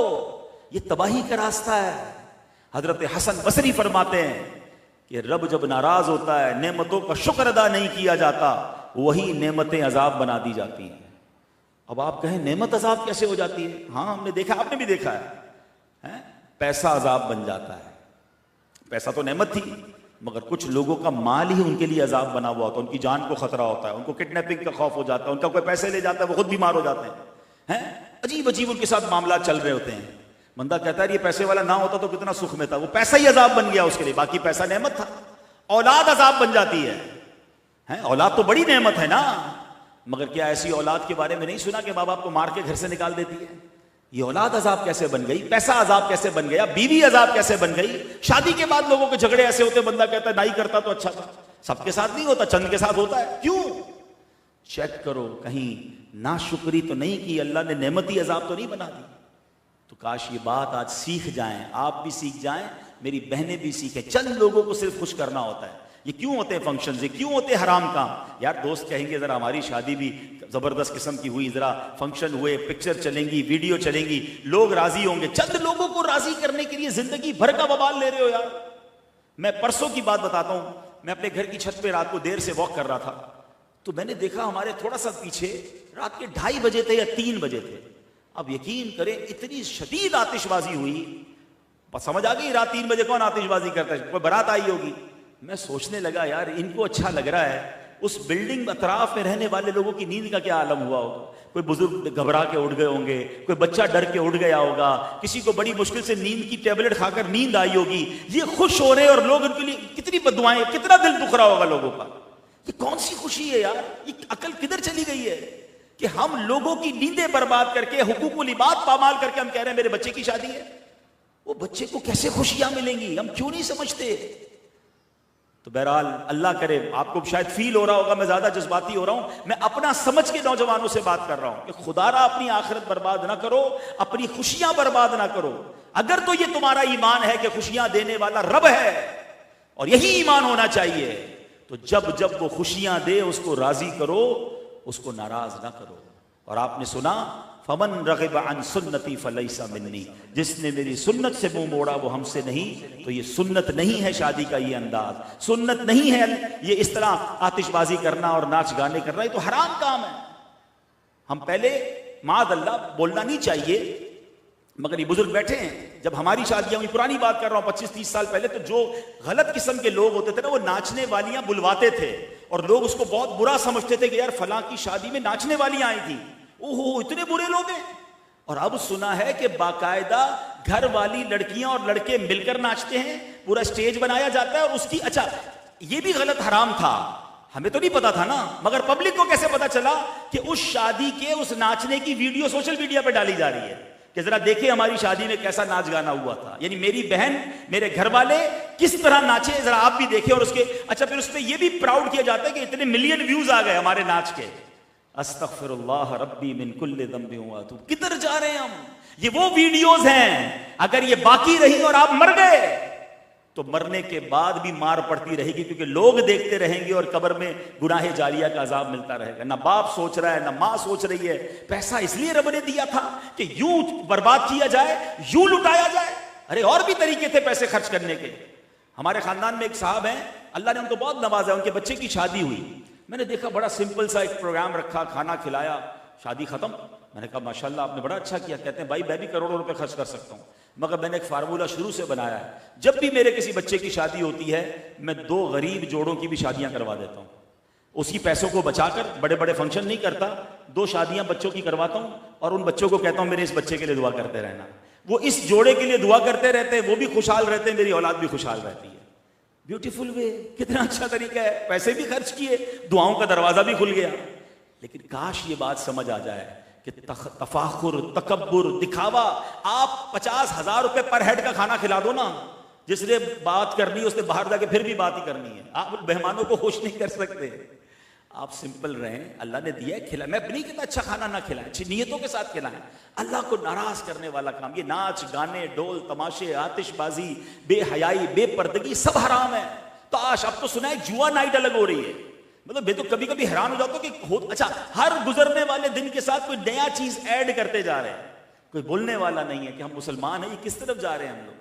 یہ تباہی کا راستہ ہے. حضرت حسن بصری فرماتے ہیں کہ رب جب ناراض ہوتا ہے، نعمتوں کا شکر ادا نہیں کیا جاتا، وہی نعمتیں عذاب بنا دی جاتی ہیں. اب آپ کہیں نعمت عذاب کیسے ہو جاتی ہے؟ ہاں ہم نے دیکھا، آپ نے بھی دیکھا ہے. پیسہ عذاب بن جاتا ہے. پیسہ تو نعمت تھی، مگر کچھ لوگوں کا مال ہی ان کے لیے عذاب بنا ہوا ہوتا ہے. ان کی جان کو خطرہ ہوتا ہے، ان کو کڈنیپنگ کا خوف ہو جاتا ہے، ان کا کوئی پیسے لے جاتا ہے، وہ خود بیمار ہو جاتے ہیں. عجیب عجیب ان کے ساتھ معاملات چل رہے ہوتے ہیں. بندہ کہتا ہے یہ پیسے والا نہ ہوتا تو کتنا سکھ میں تھا. وہ پیسہ ہی عذاب بن گیا اس کے لیے، باقی پیسہ نعمت تھا. اولاد عذاب بن جاتی ہے. اولاد تو بڑی نعمت ہے نا. مگر کیا ایسی اولاد کے بارے میں نہیں سنا کہ ماں باپ کو مار کے گھر سے نکال دیتی ہے؟ یہ اولاد عذاب کیسے بن گئی؟ پیسہ عذاب کیسے بن گیا؟ بیوی عذاب کیسے بن گئی؟ شادی کے بعد لوگوں کے جھگڑے ایسے ہوتے، بندہ کہتا ہے نہیں کرتا تو اچھا تھا. سب کے ساتھ نہیں ہوتا، چند کے ساتھ ہوتا ہے. کیوں؟ چیک کرو کہیں ناشکری تو نہیں کی, اللہ نے نعمتی عذاب تو نہیں بنا دی. تو کاش یہ بات آج سیکھ جائیں, آپ بھی سیکھ جائیں, میری بہنیں بھی سیکھیں. چند لوگوں کو صرف خوش کرنا ہوتا ہے. یہ کیوں ہوتے ہیں فنکشنز, یہ کیوں ہوتے ہیں حرام کام؟ یار دوست کہیں گے ذرا ہماری شادی بھی زبردست قسم کی ہوئی, ذرا فنکشن ہوئے, پکچر چلیں گی, ویڈیو چلیں گی, لوگ راضی ہوں گے. چند لوگوں کو راضی کرنے کے لیے زندگی بھر کا وبال لے رہے ہو یار. میں پرسوں کی بات بتاتا ہوں, میں اپنے گھر کی چھت پہ رات کو دیر سے واک کر رہا تھا, تو میں نے دیکھا ہمارے تھوڑا سا پیچھے رات کے 2:30 بجے تھے یا 3 بجے تھے. اب یقین کریں اتنی شدید آتش بازی ہوئی, سمجھ آ گئی رات 3 بجے کون آتش بازی کرتا ہے, کوئی بارات آئی ہوگی. میں سوچنے لگا یار ان کو اچھا لگ رہا ہے, اس بلڈنگ اطراف میں رہنے والے لوگوں کی نیند کا کیا عالم ہوا ہوگا. کوئی بزرگ گھبرا کے اٹھ گئے ہوں گے, کوئی بچہ ڈر کے اٹھ گیا ہوگا, کسی کو بڑی مشکل سے نیند کی ٹیبلٹ کھا کر نیند آئی ہوگی. یہ خوش ہو رہے اور لوگ ان کے لیے کتنی بددعائیں, کتنا دل دکھ رہا ہوگا لوگوں کا. یہ کون سی خوشی ہے یار, یہ عقل کدھر چلی گئی ہے کہ ہم لوگوں کی نیندیں برباد کر کے, حقوق العباد پامال کر کے ہم کہہ رہے ہیں میرے بچے کی شادی ہے. وہ بچے کو کیسے خوشیاں ملیں گی, ہم کیوں نہیں سمجھتے. تو بہرحال اللہ کرے, آپ کو شاید فیل ہو رہا ہوگا میں زیادہ جذباتی ہو رہا ہوں, میں اپنا سمجھ کے نوجوانوں سے بات کر رہا ہوں کہ خدا را اپنی آخرت برباد نہ کرو, اپنی خوشیاں برباد نہ کرو. اگر تو یہ تمہارا ایمان ہے کہ خوشیاں دینے والا رب ہے, اور یہی ایمان ہونا چاہیے, تو جب جب وہ خوشیاں دے اس کو راضی کرو, اس کو ناراض نہ کرو. اور آپ نے سنا فمن رغب عن سنتی فلیس منی, جس نے میری سنت سے منہ موڑا وہ ہم سے نہیں. تو یہ سنت نہیں ہے شادی کا یہ انداز, سنت نہیں ہے یہ اس طرح آتش بازی کرنا اور ناچ گانے کرنا, یہ تو حرام کام ہے. ہم پہلے معاذ اللہ بولنا نہیں چاہیے, مگر یہ بزرگ بیٹھے ہیں, جب ہماری شادیاں ہوئی, پرانی بات کر رہا ہوں 25-30 سال پہلے, تو جو غلط قسم کے لوگ ہوتے تھے نا, وہ ناچنے والیاں بلواتے تھے اور لوگ اس کو بہت برا سمجھتے تھے کہ یار فلاں کی شادی میں ناچنے والیاں آئی تھیں, اوہ اتنے برے لوگ ہیں. اور اب سنا ہے کہ باقاعدہ گھر والی لڑکیاں اور لڑکے مل کر ناچتے ہیں, پورا اسٹیج بنایا جاتا ہے, اور اس کی اچھا یہ بھی غلط حرام تھا, ہمیں تو نہیں پتا تھا نا, مگر پبلک کو کیسے پتا چلا کہ اس شادی کے اس ناچنے کی ویڈیو سوشل میڈیا پہ ڈالی جا رہی ہے کہ ذرا دیکھیں ہماری شادی میں کیسا ناچ گانا ہوا تھا. یعنی میری بہن, میرے گھر والے کس طرح ناچے, ذرا آپ بھی دیکھیں. اور اس کے اچھا پھر اس پہ یہ بھی پراؤڈ کیا جاتا ہے کہ اتنے ملین ویوز آ گئے ہمارے ناچ کے. استغفر اللہ ربی من کل ذنب واتوب. کدھر جا رہے ہیں ہم؟ یہ وہ ویڈیوز ہیں, اگر یہ باقی رہی اور آپ مر گئے تو مرنے کے بعد بھی مار پڑتی رہے گی, کیونکہ لوگ دیکھتے رہیں گے اور قبر میں گناہ جاریہ کا عذاب ملتا رہے گا. نہ باپ سوچ رہا ہے, نہ ماں سوچ رہی ہے. پیسہ اس لیے رب نے دیا تھا کہ یوں برباد کیا جائے, یوں لٹایا جائے. ارے اور بھی طریقے تھے پیسے خرچ کرنے کے. ہمارے خاندان میں ایک صاحب ہیں, اللہ نے ان کو بہت نوازا, ان کے بچے کی شادی ہوئی. میں نے دیکھا بڑا سمپل سا ایک پروگرام رکھا, کھانا کھلایا, شادی ختم. میں نے کہا ماشاءاللہ آپ نے بڑا اچھا کیا. کہتے ہیں بھائی میں بھی کروڑوں روپے خرچ کر سکتا ہوں, مگر میں نے ایک فارمولہ شروع سے بنایا ہے, جب بھی میرے کسی بچے کی شادی ہوتی ہے میں 2 غریب جوڑوں کی بھی شادیاں کروا دیتا ہوں. اسی پیسوں کو بچا کر بڑے بڑے فنکشن نہیں کرتا, 2 شادیاں بچوں کی کرواتا ہوں, اور ان بچوں کو کہتا ہوں میرے اس بچے کے لیے دعا کرتے رہنا. وہ اس جوڑے کے لیے دعا کرتے رہتے ہیں, وہ بھی خوشحال رہتے ہیں, میری اولاد بھی خوشحال رہتی ہے. بیوٹیفل وے, کتنا اچھا طریقہ ہے, پیسے بھی خرچ کیے, دعاؤں کا دروازہ بھی کھل گیا. لیکن کاش یہ بات سمجھ آ جائے کہ تفاخر, تکبر, دکھاوا, آپ 50,000 روپے پر ہیڈ کا کھانا کھلا دو نا, جس نے بات کرنی ہے اس نے باہر جا کے پھر بھی بات ہی کرنی ہے. آپ مہمانوں کو خوش نہیں کر سکتے. آپ سمپل رہیں, اللہ نے دیا ہے کھلا. میں نہیں کہتا اچھا کھانا نہ کھلائیں, اچھی نیتوں کے ساتھ کھلائیں. اللہ کو ناراض کرنے والا کام یہ ناچ گانے, ڈول تماشے, آتش بازی, بے حیائی, بے پردگی سب حرام ہے. تاش, اب تو سنا ہے جوا نائٹ الگ ہو رہی ہے. مطلب میں تو کبھی کبھی حیران ہو جاتا ہوں کہ اچھا ہر گزرنے والے دن کے ساتھ کوئی نیا چیز ایڈ کرتے جا رہے ہیں, کوئی بولنے والا نہیں ہے کہ ہم مسلمان ہیں. یہ کس طرف جا رہے ہیں ہم لوگ؟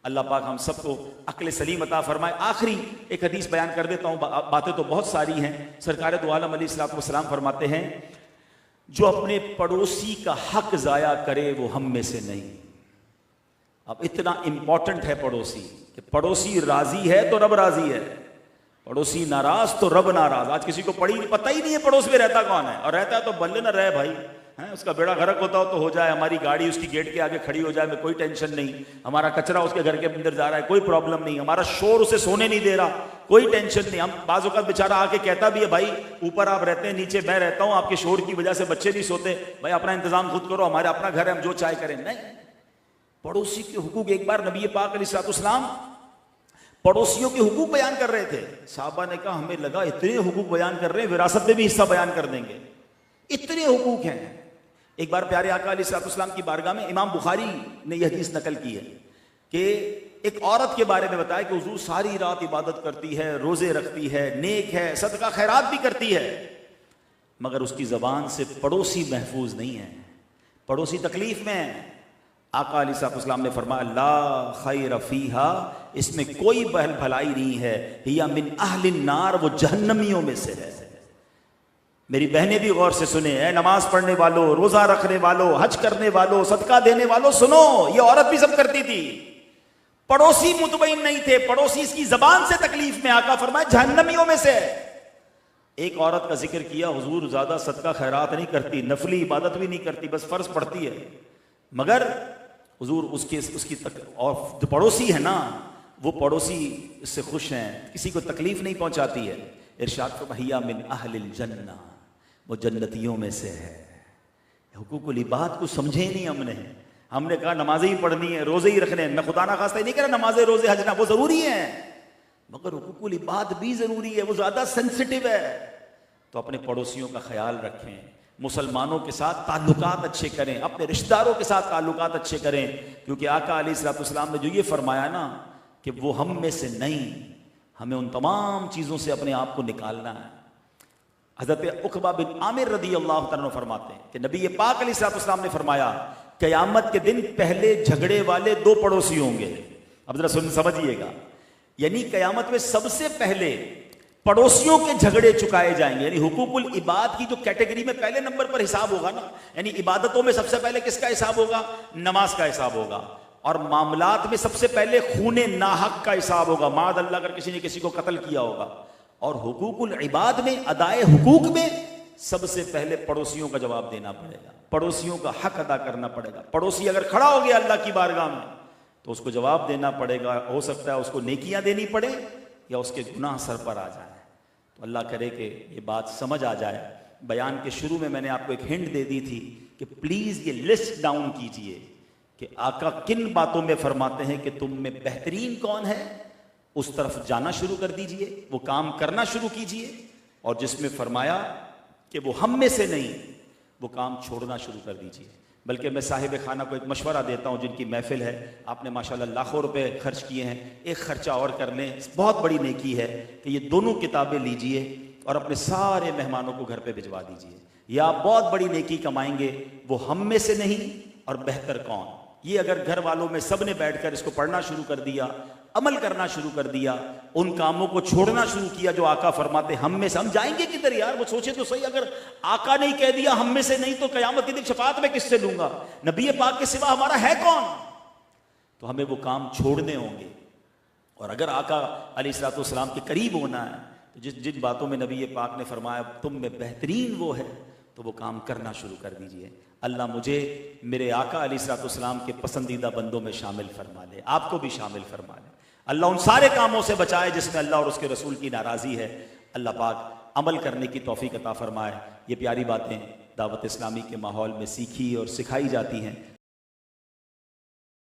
اللہ پاک ہم سب کو عقل سلیم عطا فرمائے. آخری ایک حدیث بیان کر دیتا ہوں, باتیں تو بہت ساری ہیں. سرکار دو عالم علیہ الصلوۃ والسلام فرماتے ہیں جو اپنے پڑوسی کا حق ضائع کرے وہ ہم میں سے نہیں. اب اتنا امپورٹنٹ ہے پڑوسی کہ پڑوسی راضی ہے تو رب راضی ہے, پڑوسی ناراض تو رب ناراض. آج کسی کو پتہ ہی نہیں ہے پڑوس میں رہتا کون ہے, اور رہتا ہے تو بلے نہ رہے بھائی, اس کا بیڑا غرق ہوتا ہو تو ہو جائے, ہماری گاڑی اس کی گیٹ کے آگے کھڑی ہو جائے, میں کوئی ٹینشن نہیں. ہمارا کچرا اس کے گھر کے اندر جا رہا ہے, کوئی پرابلم نہیں. ہمارا شور اسے سونے نہیں دے رہا, کوئی ٹینشن نہیں. ہم بعض اوقات بیچارہ آ کے کہتا بھی ہے بھائی اوپر آپ رہتے ہیں نیچے میں رہتا ہوں, آپ کے شور کی وجہ سے بچے نہیں سوتے, بھائی اپنا انتظام خود کرو, ہمارا اپنا گھر ہے, ہم جو چاہے کریں. نہیں, پڑوسی کے حقوق. ایک بار نبی پاک علیہ الصلوۃ والسلام پڑوسیوں کے حقوق بیان کر رہے تھے. صحابہ نے کہا ہمیں لگا اتنے حقوق بیان کر رہے ہیں وراثت میں بھی حصہ بیان کر دیں گے, اتنے حقوق ہیں. ایک بار پیارے آقا علیہ الصلوۃ والسلام کی بارگاہ میں امام بخاری نے یہ حدیث نقل کی ہے کہ ایک عورت کے بارے میں بتایا کہ حضور ساری رات عبادت کرتی ہے, روزے رکھتی ہے, نیک ہے, صدقہ خیرات بھی کرتی ہے, مگر اس کی زبان سے پڑوسی محفوظ نہیں ہے, پڑوسی تکلیف میں ہے. آقا علیہ الصلوۃ والسلام نے فرمایا لا خیر فیہا, اس میں کوئی بہل بھلائی نہیں ہے, ہی من اہل النار, وہ جہنمیوں میں سے ہے. میری بہنیں بھی غور سے سنیں, اے نماز پڑھنے والوں, روزہ رکھنے والوں, حج کرنے والوں, صدقہ دینے والوں, سنو, یہ عورت بھی سب کرتی تھی. پڑوسی مطمئن نہیں تھے, پڑوسی اس کی زبان سے تکلیف میں, آقا فرمایا جہنمیوں میں سے. ایک عورت کا ذکر کیا, حضور زیادہ صدقہ خیرات نہیں کرتی, نفلی عبادت بھی نہیں کرتی, بس فرض پڑھتی ہے, مگر حضور اس کی اور جو پڑوسی ہے نا, وہ پڑوسی اس سے خوش ہیں, کسی کو تکلیف نہیں پہنچاتی ہے. ارشاد فرمایا من اہل الجنہ, وہ جنتیوں میں سے ہے. حقوق العباد کو سمجھے نہیں ہم نے کہا نمازیں ہی پڑھنی ہے, روزے ہی رکھنے ہیں. میں خدا نہ خواستہ نہیں کہہ رہا نمازیں, روزے, حج نہ, وہ ضروری ہیں, مگر حقوق العباد بھی ضروری ہے, وہ زیادہ سینسٹیو ہے. تو اپنے پڑوسیوں کا خیال رکھیں, مسلمانوں کے ساتھ تعلقات اچھے کریں, اپنے رشتہ داروں کے ساتھ تعلقات اچھے کریں, کیونکہ آقا علیہ الصلوۃ والسلام نے جو یہ فرمایا نا کہ وہ ہم میں سے نہیں, ہمیں ان تمام چیزوں سے اپنے آپ کو نکالنا ہے. حضرت عقبہ بن عامر رضی اللہ تعالیٰ عنہ فرماتے ہیں کہ نبی پاک علیہ الصلوۃ والسلام نے فرمایا قیامت کے دن پہلے جھگڑے والے دو پڑوسی ہوں گے. اب ذرا سمجھیے گا, یعنی قیامت میں سب سے پہلے پڑوسیوں کے جھگڑے چکائے جائیں گے. یعنی حقوق العباد کی جو کیٹیگری میں پہلے نمبر پر حساب ہوگا نا, یعنی عبادتوں میں سب سے پہلے کس کا حساب ہوگا؟ نماز کا حساب ہوگا. اور معاملات میں سب سے پہلے خون ناحق کا حساب ہوگا, معاذ اللہ اگر کسی نے کسی کو قتل کیا ہوگا. اور حقوق العباد میں, ادائے حقوق میں سب سے پہلے پڑوسیوں کا جواب دینا پڑے گا, پڑوسیوں کا حق ادا کرنا پڑے گا. پڑوسی اگر کھڑا ہو گیا اللہ کی بارگاہ میں تو اس کو جواب دینا پڑے گا. ہو سکتا ہے اس کو نیکیاں دینی پڑے یا اس کے گناہ سر پر آ جائیں. تو اللہ کرے کہ یہ بات سمجھ آ جائے. بیان کے شروع میں نے آپ کو ایک ہنٹ دے دی تھی کہ پلیز یہ لسٹ ڈاؤن کیجئے کہ آقا کن باتوں میں فرماتے ہیں کہ تم میں بہترین کون ہے, اس طرف جانا شروع کر دیجئے, وہ کام کرنا شروع کیجئے. اور جس میں فرمایا کہ وہ ہم میں سے نہیں, وہ کام چھوڑنا شروع کر دیجئے. بلکہ میں صاحب خانہ کو ایک مشورہ دیتا ہوں, جن کی محفل ہے, آپ نے ماشاءاللہ لاکھوں روپے خرچ کیے ہیں, ایک خرچہ اور کر لیں, بہت بڑی نیکی ہے کہ یہ دونوں کتابیں لیجئے اور اپنے سارے مہمانوں کو گھر پہ بھجوا دیجئے. یا آپ بہت بڑی نیکی کمائیں گے. وہ ہم میں سے نہیں اور بہتر کون, یہ اگر گھر والوں میں سب نے بیٹھ کر اس کو پڑھنا شروع کر دیا, عمل کرنا شروع کر دیا, ان کاموں کو چھوڑنا شروع کیا جو آقا فرماتے ہم میں سے, ہم جائیں گے کدھر یار؟ وہ سوچے تو صحیح, اگر آقا نے کہہ دیا ہم میں سے نہیں تو قیامت کے دن شفاعت میں کس سے لوں گا؟ نبی پاک کے سوا ہمارا ہے کون؟ تو ہمیں وہ کام چھوڑنے ہوں گے. اور اگر آقا علیہ الصلوۃ والسلام کے قریب ہونا ہے تو جن باتوں میں نبی پاک نے فرمایا تم میں بہترین وہ ہے, تو وہ کام کرنا شروع کر دیجئے. اللہ مجھے میرے آقا علیہ الصلوۃ والسلام کے پسندیدہ بندوں میں شامل فرما لے, آپ کو بھی شامل فرما لے. اللہ ان سارے کاموں سے بچائے جس میں اللہ اور اس کے رسول کی ناراضی ہے. اللہ پاک عمل کرنے کی توفیق عطا فرمائے. یہ پیاری باتیں دعوت اسلامی کے ماحول میں سیکھی اور سکھائی جاتی ہیں.